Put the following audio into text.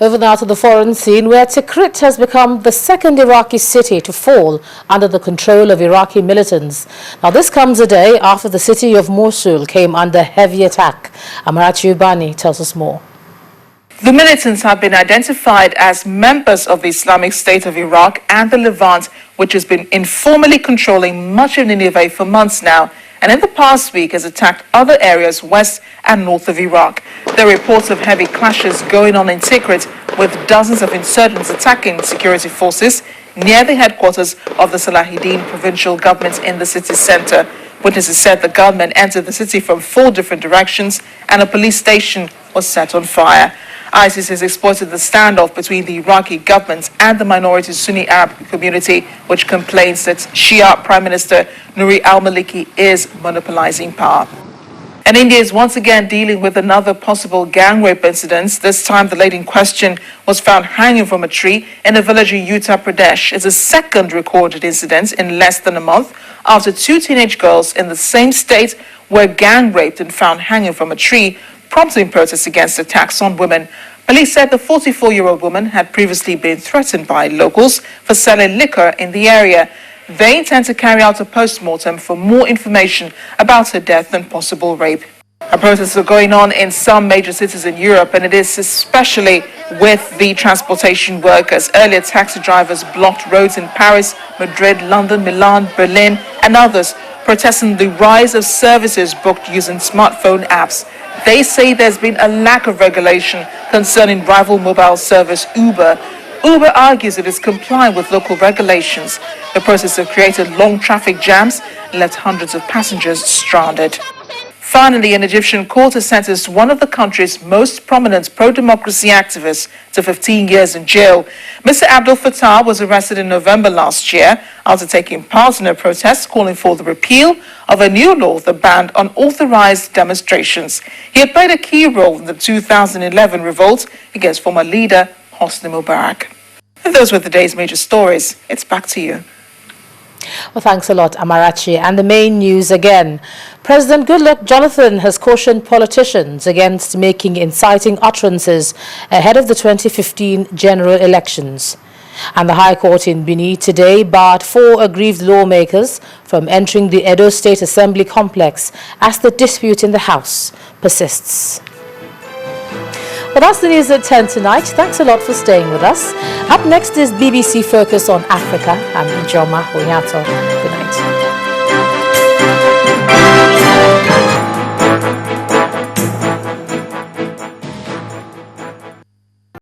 Over now to the foreign scene, where Tikrit has become the second Iraqi city to fall under the control of Iraqi militants. Now, this comes a day after the city of Mosul came under heavy attack. Amarachi Ubani tells us more. The militants have been identified as members of the Islamic State of Iraq and the Levant, which has been informally controlling much of Nineveh for months now, and in the past week has attacked other areas west and north of Iraq. There are reports of heavy clashes going on in Tikrit, with dozens of insurgents attacking security forces near the headquarters of the Salahuddin provincial government in the city centre. Witnesses said the gunmen entered the city from 4 different directions and a police station was set on fire. ISIS has exploited the standoff between the Iraqi government and the minority Sunni Arab community, which complains that Shia Prime Minister Nouri al-Maliki is monopolizing power. And India is once again dealing with another possible gang rape incident. This time the lady in question was found hanging from a tree in a village in Uttar Pradesh. It's a second recorded incident in less than a month after 2 teenage girls in the same state were gang raped and found hanging from a tree, prompting protests against attacks on women. Police said the 44-year-old woman had previously been threatened by locals for selling liquor in the area. They intend to carry out a post-mortem for more information about her death and possible rape. Protests are going on in some major cities in Europe, and it is especially with the transportation workers. Earlier, taxi drivers blocked roads in Paris, Madrid, London, Milan, Berlin, and others, protesting the rise of services booked using smartphone apps. They say there's been a lack of regulation concerning rival mobile service Uber. Uber argues it is complying with local regulations. The process have created long traffic jams and left hundreds of passengers stranded. Finally, an Egyptian court has sentenced one of the country's most prominent pro-democracy activists to 15 years in jail. Mr. Abdel Fattah was arrested in November last year after taking part in a protest calling for the repeal of a new law that banned unauthorized demonstrations. He had played a key role in the 2011 revolt against former leader Hosni Mubarak. And those were the day's major stories. It's back to you. Well, thanks a lot, Amarachi. And the main news again. President Goodluck Jonathan has cautioned politicians against making inciting utterances ahead of the 2015 general elections. And the High Court in Benin today barred 4 aggrieved lawmakers from entering the Edo State Assembly complex as the dispute in the House persists. Well, that's the news at 10 tonight. Thanks a lot for staying with us. Up next is BBC Focus on Africa. I'm Ijoma Onyato.